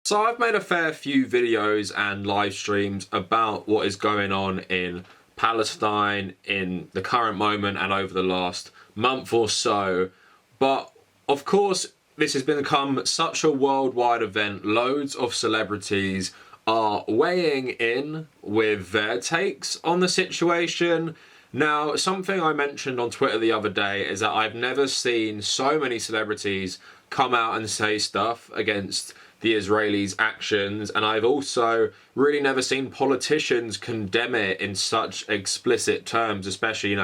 So I've made a fair few videos and live streams about what is going on in Palestine in the current moment and over the last month or so. But of course, this has become such a worldwide event. Loads of celebrities are weighing in with their takes on the situation. Now, something I mentioned on Twitter the other day is that I've never seen so many celebrities come out and say stuff against the Israelis' actions, and I've also really never seen politicians condemn it in such explicit terms, especially,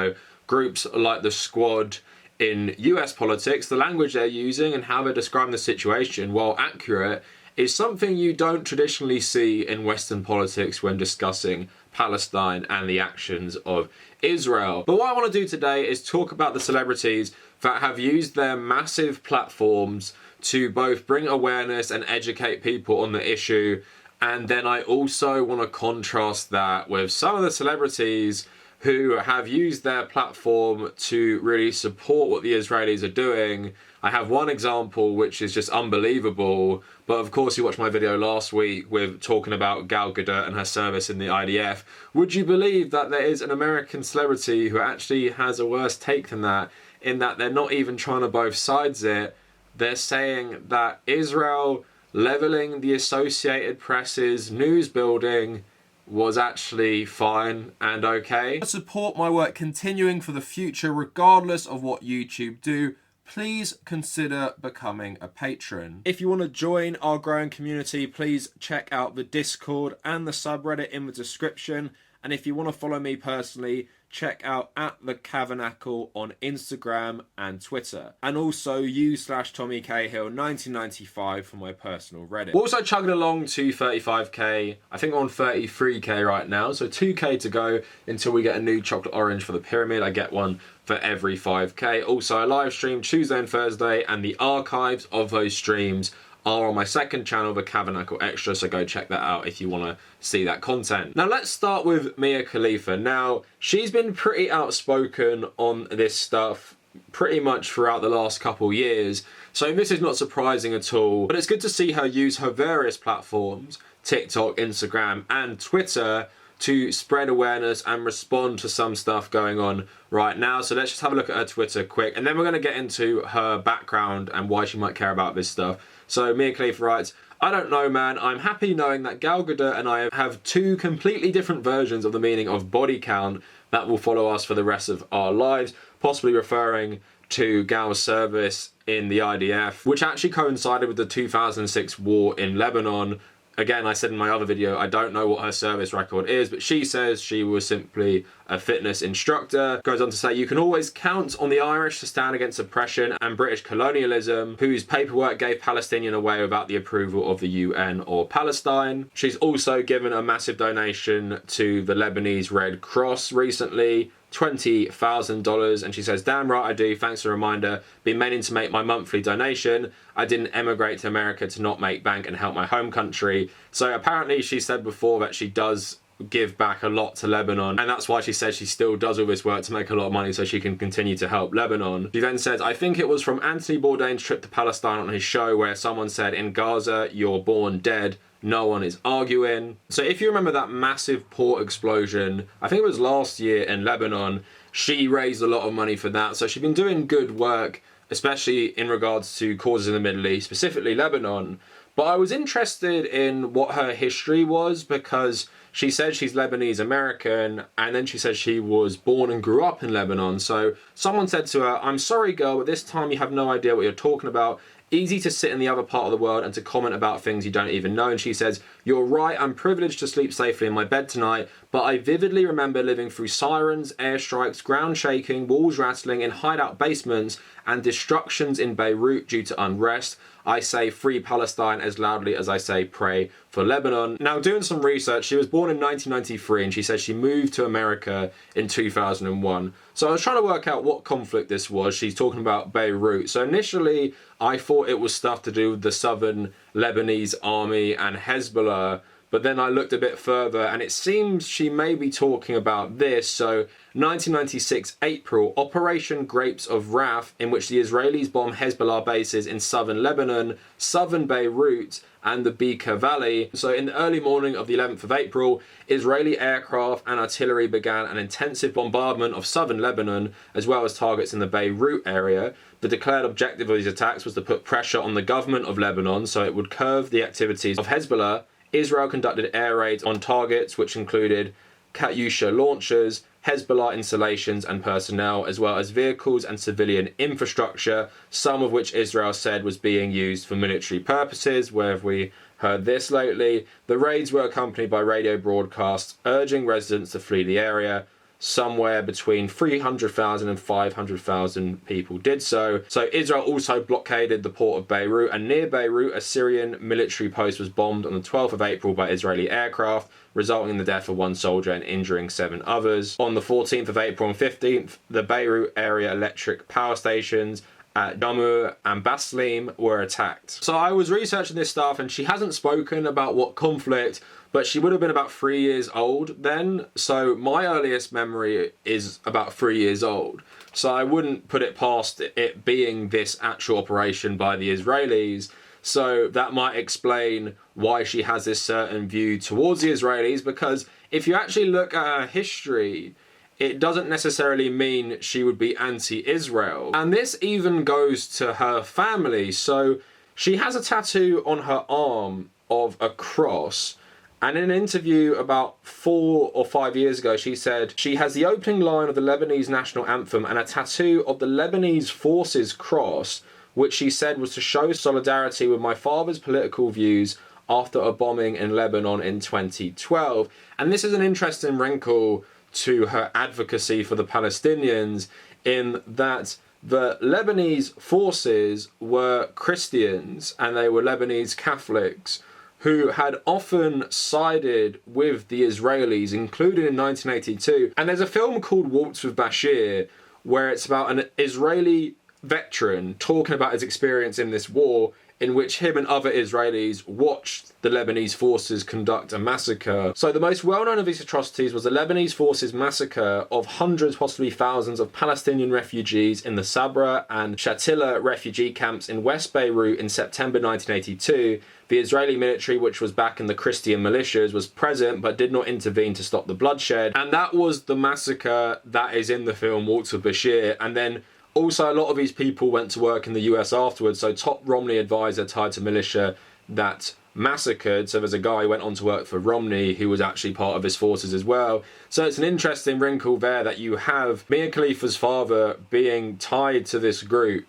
groups like the Squad in US politics. The language they're using and how they're describing the situation, while accurate, is something you don't traditionally see in Western politics when discussing Palestine and the actions of Israel. But what I want to do today is talk about the celebrities that have used their massive platforms to both bring awareness and educate people on the issue. And then I also want to contrast that with some of the celebrities who have used their platform to really support what the Israelis are doing. I have one example which is just unbelievable, but of course you watched my video last week with talking about Gal Gadot and her service in the IDF. Would you believe that there is an American celebrity who actually has a worse take than that, in that they're not even trying to both sides it? They're saying that Israel leveling the Associated Press's news building was actually fine and okay. To support my work continuing for the future, regardless of what YouTube do, please consider becoming a patron. If you want to join our growing community, please check out the Discord and the subreddit in the description. And if you want to follow me personally, check out @the_Kavernacle on Instagram and Twitter. And also u/TommyCahill1995 for my personal Reddit. We're also chugging along to 35k. I think we're on 33k right now. So 2k to go until we get a new chocolate orange for the pyramid. I get one for every 5k. Also, I live stream Tuesday and Thursday, and the archives of those streams are on my second channel, the Kavernacle Extra, so go check that out if you want to see that content. Now let's start with Mia Khalifa. Now, she's been pretty outspoken on this stuff pretty much throughout the last couple years, so this is not surprising at all, but it's good to see her use her various platforms, TikTok, Instagram, and Twitter, to spread awareness and respond to some stuff going on right now. So let's just have a look at her Twitter quick, and then we're going to get into her background and why she might care about this stuff. So Mia Khalifa writes, "I don't know, man. I'm happy knowing that Gal Gadot and I have two completely different versions of the meaning of body count that will follow us for the rest of our lives," possibly referring to Gal's service in the IDF, which actually coincided with the 2006 war in Lebanon. Again, I said in my other video, I don't know what her service record is, but she says she was simply a fitness instructor. Goes on to say, "You can always count on the Irish to stand against oppression and British colonialism, whose paperwork gave Palestinian away without the approval of the UN or Palestine." She's also given a massive donation to the Lebanese Red Cross recently, $20,000, and she says, "Damn right I do, thanks for the reminder, been meaning to make my monthly donation. I didn't emigrate to America to not make bank and help my home country." So apparently she said before that she does give back a lot to Lebanon, and that's why she says she still does all this work to make a lot of money so she can continue to help Lebanon. She then says, "I think it was from Anthony Bourdain's trip to Palestine on his show where someone said, 'In Gaza, you're born dead. No one is arguing.'" So if you remember that massive port explosion, I think it was last year in Lebanon, she raised a lot of money for that. So she's been doing good work, especially in regards to causes in the Middle East, specifically Lebanon. But I was interested in what her history was, because she said she's Lebanese American, and then she said she was born and grew up in Lebanon. So someone said to her, "I'm sorry girl, but this time you have no idea what you're talking about. Easy to sit in the other part of the world and to comment about things you don't even know." And she says, "You're right, I'm privileged to sleep safely in my bed tonight, but I vividly remember living through sirens, airstrikes, ground shaking, walls rattling in hideout basements, and destructions in Beirut due to unrest. I say free Palestine as loudly as I say pray for Lebanon." Now, doing some research, she was born in 1993, and she says she moved to America in 2001. So I was trying to work out what conflict this was. She's talking about Beirut. So initially, I thought it was stuff to do with the southern Lebanese army and Hezbollah, But then I looked a bit further and it seems she may be talking about this. So 1996 April, Operation Grapes of Wrath, in which the Israelis bomb Hezbollah bases in southern Lebanon, southern Beirut and the Bekaa Valley. So in the early morning of the 11th of April, Israeli aircraft and artillery began an intensive bombardment of southern Lebanon, as well as targets in the Beirut area. The declared objective of these attacks was to put pressure on the government of Lebanon so it would curb the activities of Hezbollah. Israel conducted air raids on targets which included Katyusha launchers, Hezbollah installations and personnel, as well as vehicles and civilian infrastructure, some of which Israel said was being used for military purposes. Where have we heard this lately? The raids were accompanied by radio broadcasts urging residents to flee the area. Somewhere between 300,000 and 500,000 people did so. So Israel also blockaded the port of Beirut, and near Beirut, a Syrian military post was bombed on the 12th of April by Israeli aircraft, resulting in the death of 1 soldier and injuring 7 others. On the 14th of April and 15th, the Beirut area electric power stations at Damu and Baslim were attacked. So I was researching this stuff and she hasn't spoken about what conflict, but she would have been about 3 years old then. So my earliest memory is about 3 years old. So I wouldn't put it past it being this actual operation by the Israelis. So that might explain why she has this certain view towards the Israelis, because if you actually look at her history, it doesn't necessarily mean she would be anti-Israel. And this even goes to her family. So she has a tattoo on her arm of a cross. And in an interview about 4 or 5 years ago, she said she has the opening line of the Lebanese national anthem and a tattoo of the Lebanese Forces cross, which she said was to show solidarity with my father's political views after a bombing in Lebanon in 2012. And this is an interesting wrinkle to her advocacy for the Palestinians, in that the Lebanese forces were Christians and they were Lebanese Catholics who had often sided with the Israelis, including in 1982. And there's a film called Waltz with Bashir, where it's about an Israeli veteran talking about his experience in this war, in which him and other Israelis watched the Lebanese forces conduct a massacre. So the most well-known of these atrocities was the Lebanese forces massacre of hundreds, possibly thousands, of Palestinian refugees in the Sabra and Shatila refugee camps in West Beirut in September 1982. The Israeli military, which was backing the Christian militias, was present but did not intervene to stop the bloodshed. And that was the massacre that is in the film Waltz with Bashir. And then also, a lot of these people went to work in the US afterwards. So top Romney advisor tied to militia that massacred. So there's a guy who went on to work for Romney who was actually part of his forces as well. So it's an interesting wrinkle there that you have Mia Khalifa's father being tied to this group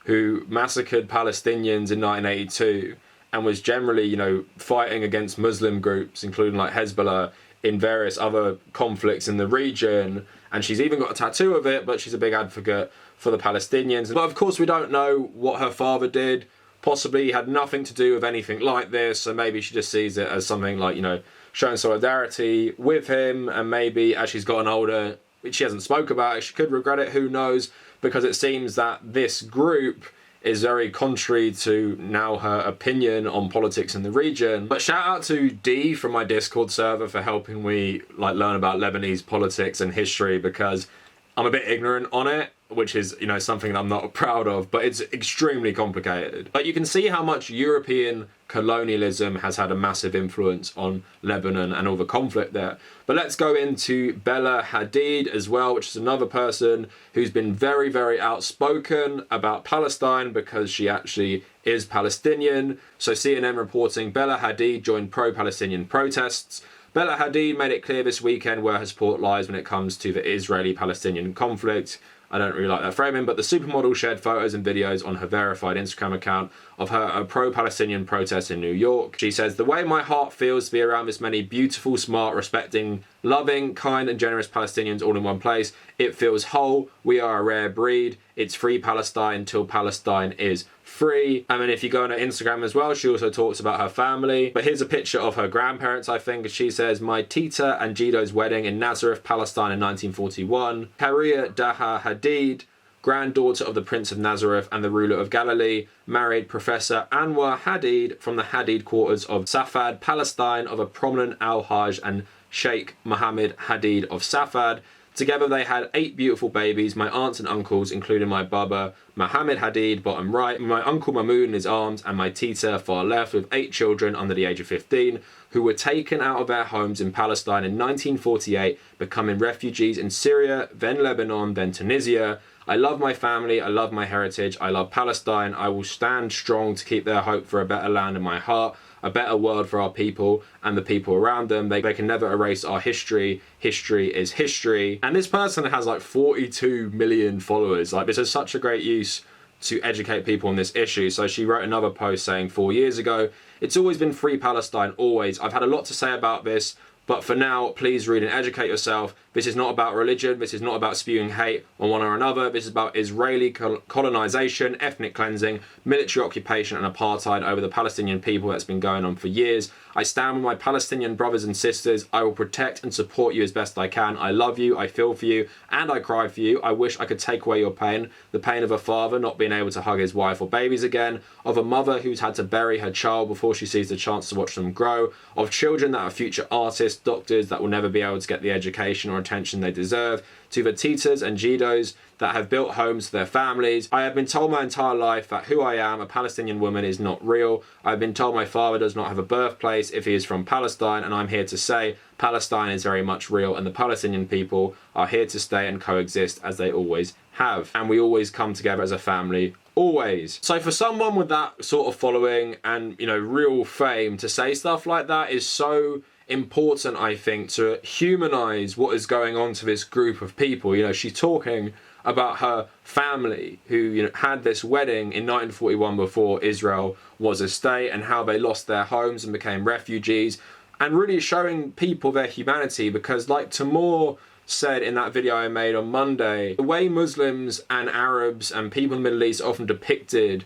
who massacred Palestinians in 1982 and was generally, you know, fighting against Muslim groups, including like Hezbollah, in various other conflicts in the region. And she's even got a tattoo of it, but she's a big advocate for the Palestinians. But of course we don't know what her father did. Possibly had nothing to do with anything like this, so maybe she just sees it as something like, you know, showing solidarity with him, and maybe as she's gotten older, which she hasn't spoke about it, she could regret it, who knows, because it seems that this group is very contrary to now her opinion on politics in the region. But shout out to D from my Discord server for helping me like learn about Lebanese politics and history, because I'm a bit ignorant on it, which is, you know, something that I'm not proud of, but it's extremely complicated. But you can see how much European colonialism has had a massive influence on Lebanon and all the conflict there. But let's go into Bella Hadid as well, which is another person who's been very, very outspoken about Palestine because she actually is Palestinian. So CNN reporting Bella Hadid joined pro-Palestinian protests. Bella Hadid made it clear this weekend where her support lies when it comes to the Israeli-Palestinian conflict. I don't really like that framing, but the supermodel shared photos and videos on her verified Instagram account of her pro-Palestinian protest in New York. She says, "The way my heart feels to be around this many beautiful, smart, respecting, loving, kind and generous Palestinians all in one place. It feels whole. We are a rare breed. It's free Palestine till Palestine is free." I mean, if you go on her Instagram as well, she also talks about her family. But here's a picture of her grandparents, I think. She says, "My Tita and Jido's wedding in Nazareth, Palestine in 1941. Karia Daha Hadid granddaughter of the Prince of Nazareth and the ruler of Galilee, married Professor Anwar Hadid from the Hadid quarters of Safad, Palestine, of a prominent Al-Hajj and Sheikh Mohammed Hadid of Safad. Together they had 8 beautiful babies, my aunts and uncles, including my Baba Mohammed Hadid, bottom right, my uncle Mahmoud in his arms, and my Tita, far left, with 8 children under the age of 15, who were taken out of their homes in Palestine in 1948, becoming refugees in Syria, then Lebanon, then Tunisia. I love my family, I love my heritage, I love Palestine. I will stand strong to keep their hope for a better land in my heart, a better world for our people and the people around them. They can never erase our history. History is history. And this person has like 42 million followers. Like, this is such a great use to educate people on this issue. So she wrote another post saying, 4 years ago, it's always been free Palestine, always. I've had a lot to say about this, but for now, please read and educate yourself. This is not about religion. This is not about spewing hate on one or another. This is about Israeli colonization, ethnic cleansing, military occupation and apartheid over the Palestinian people that's been going on for years. I stand with my Palestinian brothers and sisters. I will protect and support you as best I can. I love you, I feel for you, and I cry for you. I wish I could take away your pain, the pain of a father not being able to hug his wife or babies again, of a mother who's had to bury her child before she sees the chance to watch them grow, of children that are future artists, doctors that will never be able to get the education or attention they deserve, to the Titas and Gidos that have built homes for their families. I have been told my entire life that who I am, a Palestinian woman, is not real. I've been told my father does not have a birthplace if he is from Palestine, and I'm here to say Palestine is very much real and the Palestinian people are here to stay and coexist as they always have. And we always come together as a family, always. So for someone with that sort of following and, you know, real fame, to say stuff like that is so important, I think, to humanize what is going on to this group of people. You know, she's talking about her family who, you know, had this wedding in 1941 before Israel was a state, and how they lost their homes and became refugees, and really showing people their humanity. Because, like Tamor said in that video I made on Monday, the way Muslims and Arabs and people in the Middle East are often depicted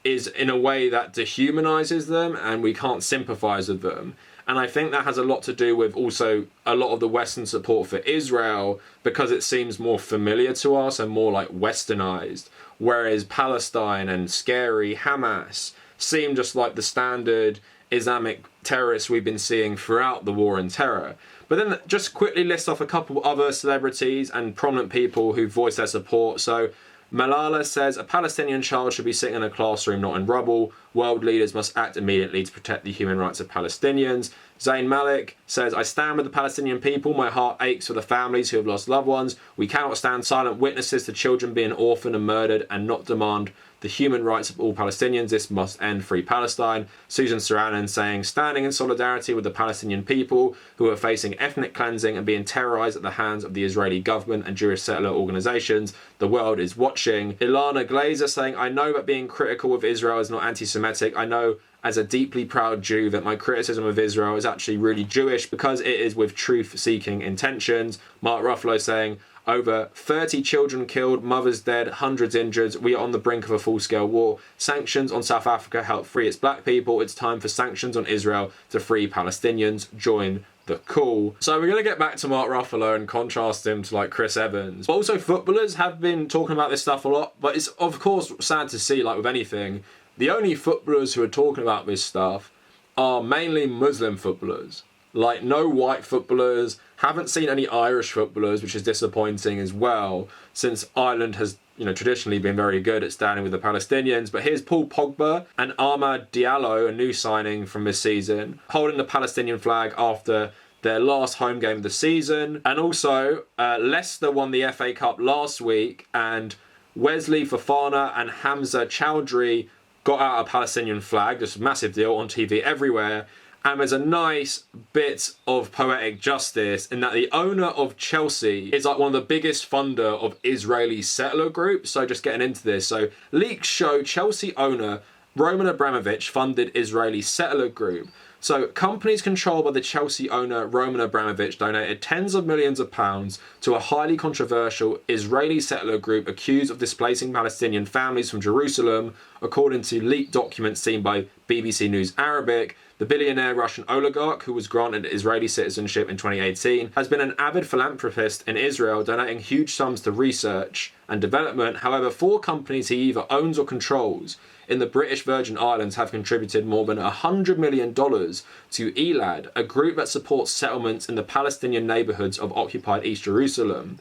is in a way that dehumanizes them, and we can't sympathize with them. And I think that has a lot to do with also a lot of the Western support for Israel, because it seems more familiar to us and more like westernized, whereas Palestine and scary Hamas seem just like the standard Islamic terrorists we've been seeing throughout the war on terror. But then just quickly list off a couple other celebrities and prominent people who voiced their support. So Malala says, a Palestinian child should be sitting in a classroom, not in rubble. World leaders must act immediately to protect the human rights of Palestinians. Zayn Malik says, I stand with the Palestinian people. My heart aches for the families who have lost loved ones. We cannot stand silent witnesses to children being orphaned and murdered and not demand the human rights of all Palestinians. This must end. Free Palestine. Susan Sarandon saying, standing in solidarity with the Palestinian people who are facing ethnic cleansing and being terrorized at the hands of the Israeli government and Jewish settler organizations. The world is watching. Ilana Glazer saying, I know that being critical of Israel is not anti-Semitic. I know as a deeply proud Jew that my criticism of Israel is actually really Jewish because it is with truth-seeking intentions. Mark Ruffalo saying, over 30 children killed, mothers dead, hundreds injured. We are on the brink of a full-scale war. Sanctions on South Africa help free its black people. It's time for sanctions on Israel to free Palestinians. Join the call. So we're going to get back to Mark Ruffalo and contrast him to like Chris Evans. But also footballers have been talking about this stuff a lot. But it's of course sad to see, like with anything, the only footballers who are talking about this stuff are mainly Muslim footballers. Like no white footballers, haven't seen any Irish footballers, which is disappointing as well, since Ireland has, you know, traditionally been very good at standing with the Palestinians. But here's Paul Pogba and Ahmad Diallo, a new signing from this season, holding the Palestinian flag after their last home game of the season. And also, Leicester won the FA Cup last week, and Wesley Fofana and Hamza Chowdhury got out a Palestinian flag, just a massive deal on TV everywhere. And there's a nice bit of poetic justice in that the owner of Chelsea is like one of the biggest funder of Israeli settler groups. So just getting into this. So leaks show Chelsea owner Roman Abramovich funded Israeli settler group. So companies controlled by the Chelsea owner Roman Abramovich donated tens of millions of pounds to a highly controversial Israeli settler group accused of displacing Palestinian families from Jerusalem. According to leaked documents seen by BBC News Arabic, the billionaire Russian oligarch who was granted Israeli citizenship in 2018, has been an avid philanthropist in Israel, donating huge sums to research and development. However, 4 companies he either owns or controls in the British Virgin Islands have contributed more than $100 million to ELAD, a group that supports settlements in the Palestinian neighbourhoods of occupied East Jerusalem.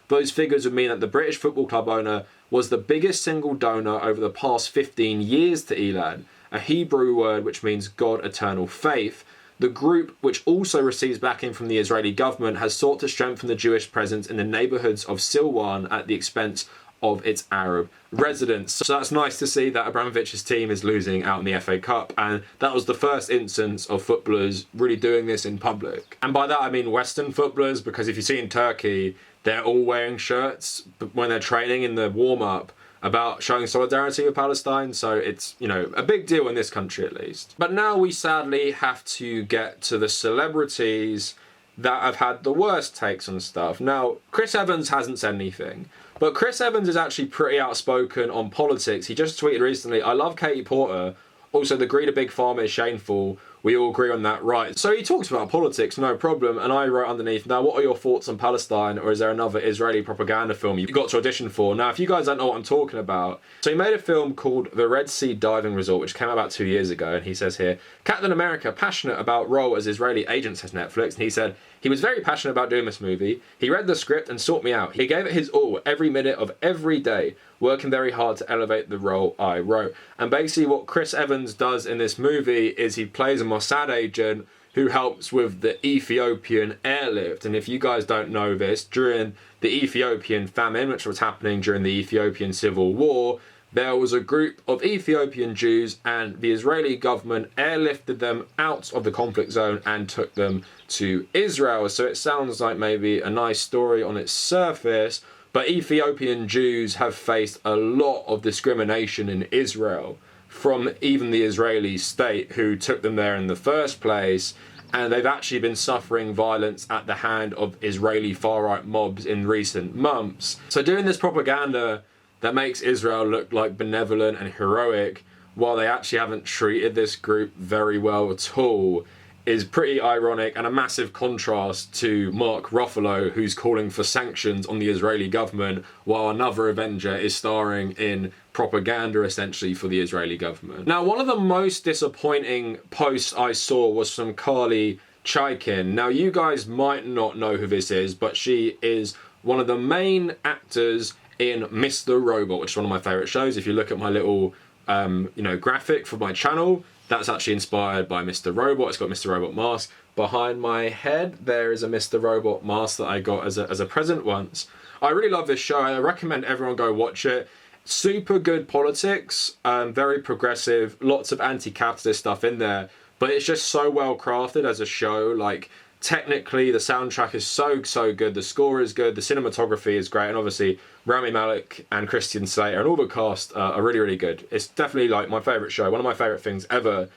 Those figures would mean that the British football club owner was the biggest single donor over the past 15 years to ELAD, a Hebrew word which means God, eternal faith. The group, which also receives backing from the Israeli government, has sought to strengthen the Jewish presence in the neighbourhoods of Silwan at the expense of its Arab residents. So that's nice to see that Abramovich's team is losing out in the FA Cup, and that was the first instance of footballers really doing this in public. And by that I mean Western footballers, because if you see in Turkey, they're all wearing shirts when they're training in the warm-up about showing solidarity with Palestine, so it's, you know, a big deal in this country at least. But now we sadly have to get to the celebrities that have had the worst takes on stuff. Now, Chris Evans hasn't said anything, but Chris Evans is actually pretty outspoken on politics. He just tweeted recently, "I love Katie Porter. Also, the greed of Big Pharma is shameful. We all agree on that, right?" So he talks about politics, no problem, and I wrote underneath, "Now, what are your thoughts on Palestine, or is there another Israeli propaganda film you've got to audition for?" Now, if you guys don't know what I'm talking about, so he made a film called The Red Sea Diving Resort, which came out about 2 years ago, and he says here, "Captain America, passionate about role as Israeli agent," says Netflix, and he said, "He was very passionate about doing this movie. He read the script and sought me out. He gave it his all, every minute of every day, working very hard to elevate the role I wrote." And basically what Chris Evans does in this movie is he plays a Mossad agent who helps with the Ethiopian airlift. And if you guys don't know this, during the Ethiopian famine, which was happening during the Ethiopian civil war, there was a group of Ethiopian Jews and the Israeli government airlifted them out of the conflict zone and took them to Israel. So it sounds like maybe a nice story on its surface, but Ethiopian Jews have faced a lot of discrimination in Israel from even the Israeli state who took them there in the first place, and they've actually been suffering violence at the hand of Israeli far-right mobs in recent months. So doing this propaganda that makes Israel look like benevolent and heroic, while they actually haven't treated this group very well at all, is pretty ironic and a massive contrast to Mark Ruffalo, who's calling for sanctions on the Israeli government, while another Avenger is starring in propaganda essentially for the Israeli government. Now, one of the most disappointing posts I saw was from Carly Chaikin. Now, you guys might not know who this is, but she is one of the main actors in Mr. Robot, which is one of my favourite shows. If you look at my little graphic for my channel, that's actually inspired by Mr. Robot. It's got Mr. Robot mask. Behind my head, there is a Mr. Robot mask that I got as a present once. I really love this show. I recommend everyone go watch it. Super good politics, very progressive, lots of anti-capitalist stuff in there, but it's just so well crafted as a show. Like, technically, the soundtrack is so good, the score is good, the cinematography is great, and obviously Rami Malek and Christian Slater and all the cast are really good. It's definitely like my favourite show, one of my favourite things ever.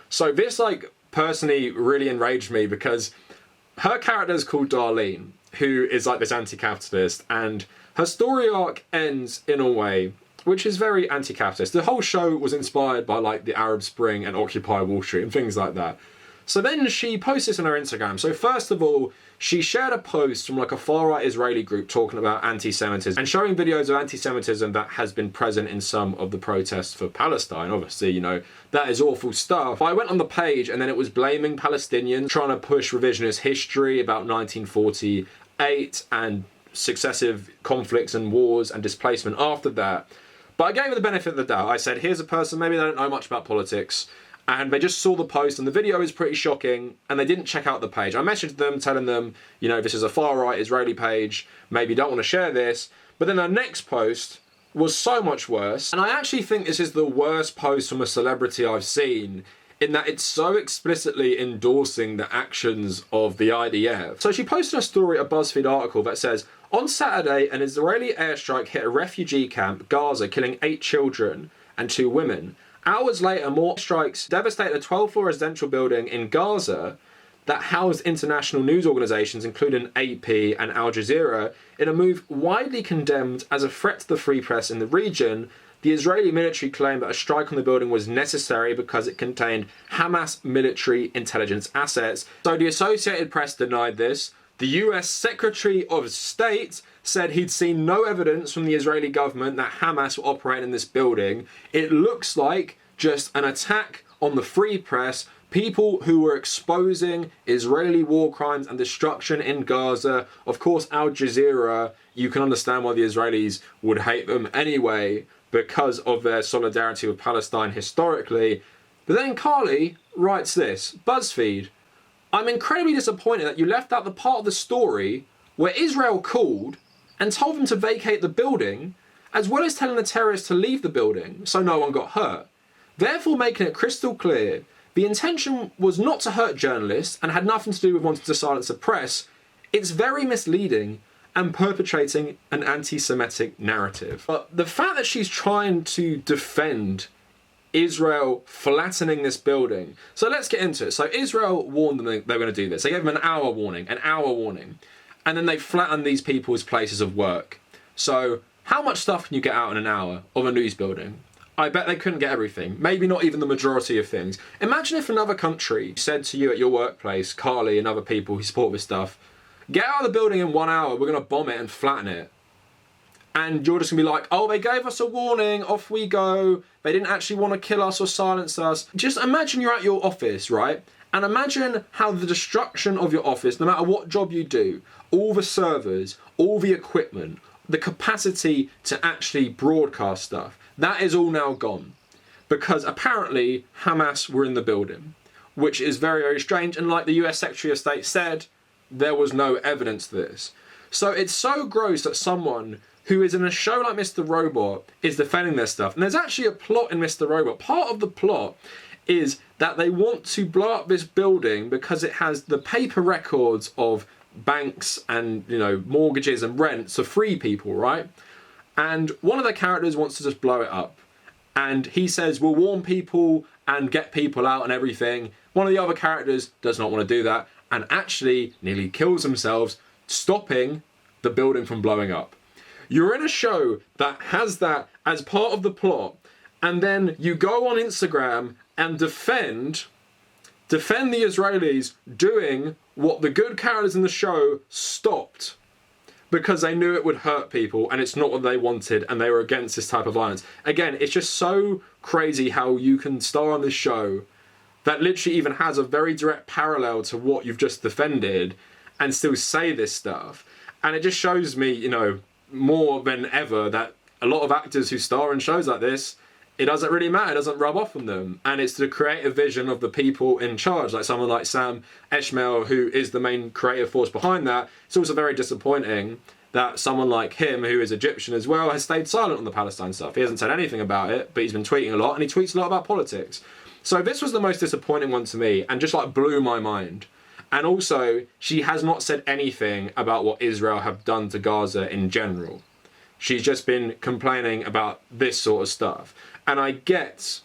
So this like personally really enraged me because her character is called Darlene, who is like this anti-capitalist, and her story arc ends in a way which is very anti-capitalist. The whole show was inspired by like the Arab Spring and Occupy Wall Street and things like that. So then she posts this on her Instagram. So first of all, she shared a post from like a far-right Israeli group talking about anti-Semitism and showing videos of anti-Semitism that has been present in some of the protests for Palestine. Obviously, you know, that is awful stuff. But I went on the page and then it was blaming Palestinians, trying to push revisionist history about 1948 and successive conflicts and wars and displacement after that. But I gave her the benefit of the doubt. I said, here's a person, maybe they don't know much about politics, and they just saw the post and the video is pretty shocking and they didn't check out the page. I messaged them telling them, you know, this is a far-right Israeli page, maybe you don't want to share this. But then our next post was so much worse. And I actually think this is the worst post from a celebrity I've seen, in that it's so explicitly endorsing the actions of the IDF. So she posted a story, a BuzzFeed article that says, on Saturday, an Israeli airstrike hit a refugee camp, Gaza, killing 8 children and 2 women. Hours later, more strikes devastated a 12-floor residential building in Gaza that housed international news organisations, including AP and Al Jazeera, in a move widely condemned as a threat to the free press in the region. The Israeli military claimed that a strike on the building was necessary because it contained Hamas military intelligence assets. So the Associated Press denied this. The US Secretary of State said he'd seen no evidence from the Israeli government that Hamas were operating in this building. It looks like just an attack on the free press, people who were exposing Israeli war crimes and destruction in Gaza. Of course, Al Jazeera, you can understand why the Israelis would hate them anyway, because of their solidarity with Palestine historically. But then Carly writes this, BuzzFeed, I'm incredibly disappointed that you left out the part of the story where Israel called and told them to vacate the building, as well as telling the terrorists to leave the building so no one got hurt. Therefore making it crystal clear the intention was not to hurt journalists and had nothing to do with wanting to silence the press. It's very misleading and perpetrating an anti-Semitic narrative. But the fact that she's trying to defend Israel flattening this building. So let's get into it. So Israel warned them they were going to do this. They gave them an hour warning. And then they flattened these people's places of work. So how much stuff can you get out in an hour of a news building? I bet they couldn't get everything. Maybe not even the majority of things. Imagine if another country said to you at your workplace, Carly and other people who support this stuff, get out of the building in 1 hour, we're going to bomb it and flatten it. And you're just going to be like, oh, they gave us a warning, off we go. They didn't actually want to kill us or silence us. Just imagine you're at your office, right? And imagine how the destruction of your office, no matter what job you do, all the servers, all the equipment, the capacity to actually broadcast stuff, that is all now gone. Because apparently Hamas were in the building, which is very, very strange. And like the US Secretary of State said, there was no evidence to this. So it's so gross that someone who is in a show like Mr. Robot is defending their stuff. And there's actually a plot in Mr. Robot. Part of the plot is that they want to blow up this building because it has the paper records of banks and, you know, mortgages and rents of free people, right? And one of the characters wants to just blow it up. And he says, we'll warn people and get people out and everything. One of the other characters does not want to do that and actually nearly kills themselves, stopping the building from blowing up. You're in a show that has that as part of the plot, and then you go on Instagram and defend the Israelis doing what the good characters in the show stopped because they knew it would hurt people and it's not what they wanted and they were against this type of violence. Again, it's just so crazy how you can star on this show that literally even has a very direct parallel to what you've just defended and still say this stuff. And it just shows me, you know, more than ever that a lot of actors who star in shows like this, it doesn't really matter, it doesn't rub off on them. And it's the creative vision of the people in charge, like someone like Sam Esmail, who is the main creative force behind that. It's also very disappointing that someone like him, who is Egyptian as well, has stayed silent on the Palestine stuff. He hasn't said anything about it, but he's been tweeting a lot, and he tweets a lot about politics. So this was the most disappointing one to me, and just like blew my mind. And also, she has not said anything about what Israel have done to Gaza in general. She's just been complaining about this sort of stuff. And I get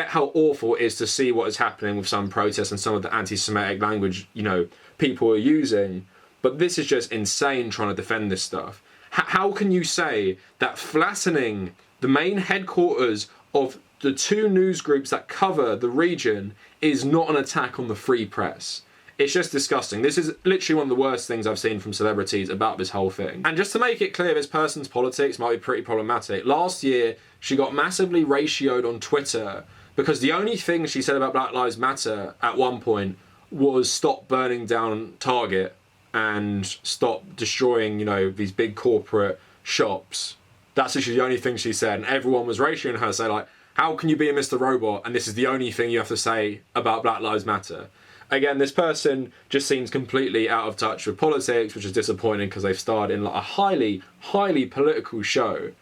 how awful it is to see what is happening with some protests and some of the anti-Semitic language, you know, people are using. But this is just insane trying to defend this stuff. How can you say that flattening the main headquarters of the two news groups that cover the region is not an attack on the free press? It's just disgusting. This is literally one of the worst things I've seen from celebrities about this whole thing. And just to make it clear, this person's politics might be pretty problematic. Last year, she got massively ratioed on Twitter because the only thing she said about Black Lives Matter at one point was stop burning down Target and stop destroying, you know, these big corporate shops. That's literally the only thing she said. And everyone was ratioing her, say like, how can you be a Mr. Robot and this is the only thing you have to say about Black Lives Matter? Again, this person just seems completely out of touch with politics, which is disappointing because they've starred in like a highly, highly political show.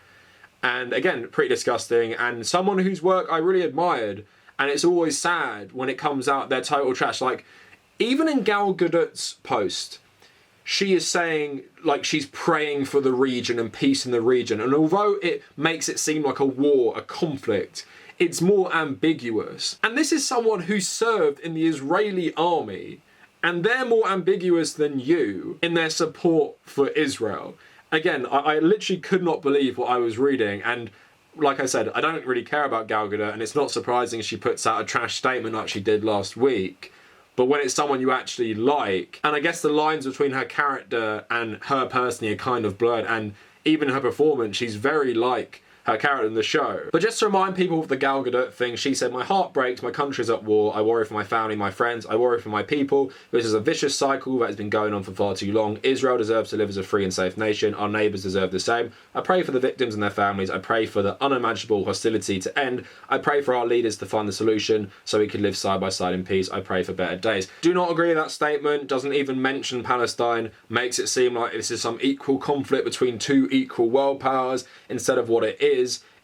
And again, pretty disgusting. And someone whose work I really admired. And it's always sad when it comes out they're total trash. Like, even in Gal Gadot's post, she is saying like she's praying for the region and peace in the region. And although it makes it seem like a war, a conflict, it's more ambiguous. And this is someone who served in the Israeli army, and they're more ambiguous than you in their support for Israel. Again, I literally could not believe what I was reading, and like I said, I don't really care about Gal Gadot, and it's not surprising she puts out a trash statement like she did last week. But when it's someone you actually like, and I guess the lines between her character and her personally are kind of blurred, and even her performance, she's very like her character in the show. But just to remind people of the Gal Gadot thing, she said, "My heart breaks, my country's at war, I worry for my family, my friends, I worry for my people. This is a vicious cycle that has been going on for far too long. Israel deserves to live as a free and safe nation, our neighbours deserve the same. I pray for the victims and their families, I pray for the unimaginable hostility to end, I pray for our leaders to find the solution so we can live side by side in peace, I pray for better days." Do not agree with that statement, doesn't even mention Palestine, makes it seem like this is some equal conflict between two equal world powers, instead of what it is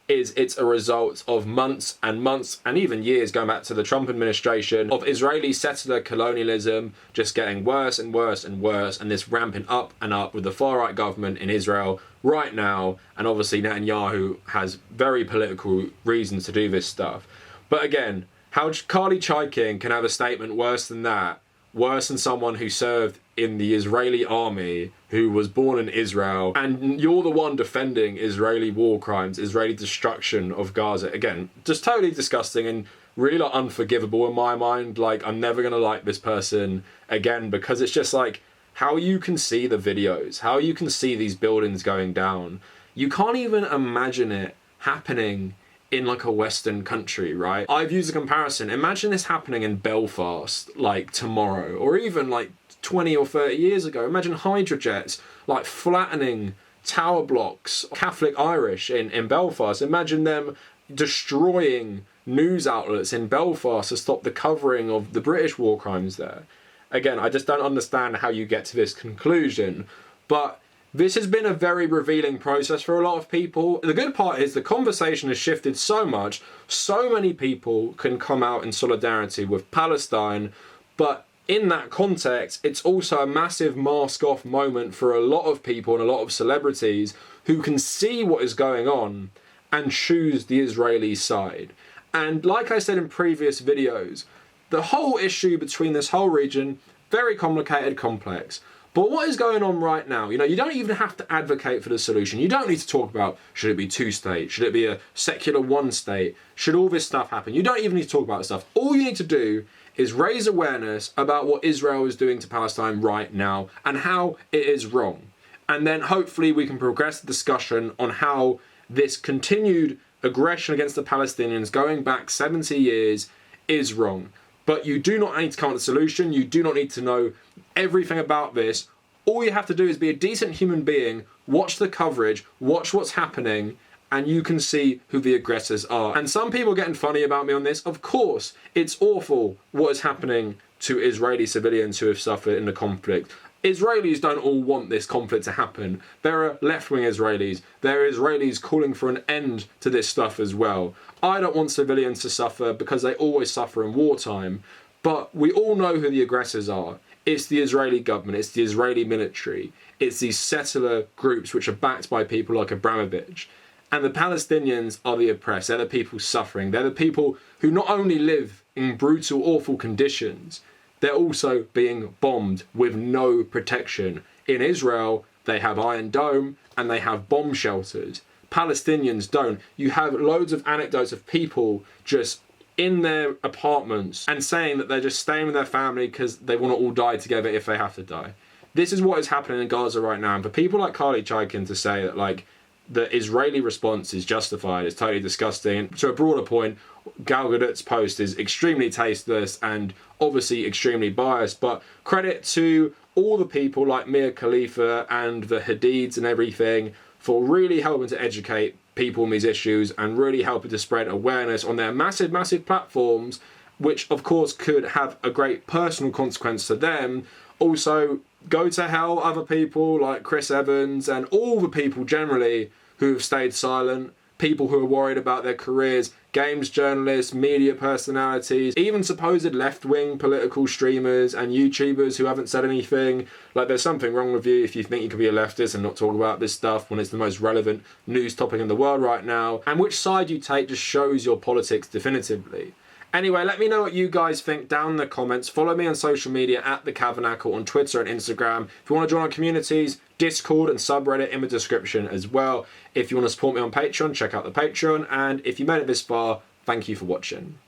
it's a result of months and months and even years going back to the Trump administration of Israeli settler colonialism just getting worse and worse and worse, and this ramping up and up with the far-right government in Israel right now, and obviously Netanyahu has very political reasons to do this stuff. But again, how Carly Chaikin can have a statement worse than that, worse than someone who served in the Israeli army, who was born in Israel, and you're the one defending Israeli war crimes, Israeli destruction of Gaza. Again, just totally disgusting and really like unforgivable in my mind. Like, I'm never gonna like this person again, because it's just like how you can see the videos, how you can see these buildings going down. You can't even imagine it happening in like a Western country, right? I've used a comparison. Imagine this happening in Belfast like tomorrow, or even like 20 or 30 years ago. Imagine hydrojets like flattening tower blocks, Catholic Irish in Belfast. Imagine them destroying news outlets in Belfast to stop the covering of the British war crimes there. Again, I just don't understand how you get to this conclusion, but this has been a very revealing process for a lot of people. The good part is the conversation has shifted so much, so many people can come out in solidarity with Palestine, but in that context, it's also a massive mask-off moment for a lot of people and a lot of celebrities who can see what is going on and choose the Israeli side. And like I said in previous videos, the whole issue between this whole region, very complicated, complex. But what is going on right now? You know, you don't even have to advocate for the solution. You don't need to talk about, should it be two states? Should it be a secular one state? Should all this stuff happen? You don't even need to talk about this stuff. All you need to do is raise awareness about what Israel is doing to Palestine right now and how it is wrong. And then hopefully we can progress the discussion on how this continued aggression against the Palestinians going back 70 years is wrong. But you do not need to come up with a solution. You do not need to know everything about this. All you have to do is be a decent human being, watch the coverage, watch what's happening, and you can see who the aggressors are. And some people are getting funny about me on this. Of course, it's awful what is happening to Israeli civilians who have suffered in the conflict. Israelis don't all want this conflict to happen. There are left-wing Israelis. There are Israelis calling for an end to this stuff as well. I don't want civilians to suffer because they always suffer in wartime. But we all know who the aggressors are. It's the Israeli government. It's the Israeli military. It's these settler groups which are backed by people like Abramovich. And the Palestinians are the oppressed. They're the people suffering. They're the people who not only live in brutal, awful conditions, they're also being bombed with no protection. In Israel, they have Iron Dome and they have bomb shelters. Palestinians don't. You have loads of anecdotes of people just in their apartments and saying that they're just staying with their family because they want to all die together if they have to die. This is what is happening in Gaza right now. And for people like Carly Chaikin to say that, like, the Israeli response is justified, it's totally disgusting. And to a broader point, Gal Gadot's post is extremely tasteless and obviously extremely biased, but credit to all the people like Khalifa and the Hadids and everything for really helping to educate people on these issues and really helping to spread awareness on their massive, massive platforms, which of course could have a great personal consequence to them. Also, go to hell other people like Chris Evans and all the people generally who have stayed silent, people who are worried about their careers, games journalists, media personalities, even supposed left-wing political streamers and YouTubers who haven't said anything. Like, there's something wrong with you if you think you can be a leftist and not talk about this stuff when it's the most relevant news topic in the world right now. And which side you take just shows your politics definitively. Anyway, let me know what you guys think down in the comments. Follow me on social media at the Kavernacle on Twitter and Instagram. If you want to join our communities, Discord and subreddit in the description as well. If you want to support me on Patreon, check out the Patreon. And if you made it this far, thank you for watching.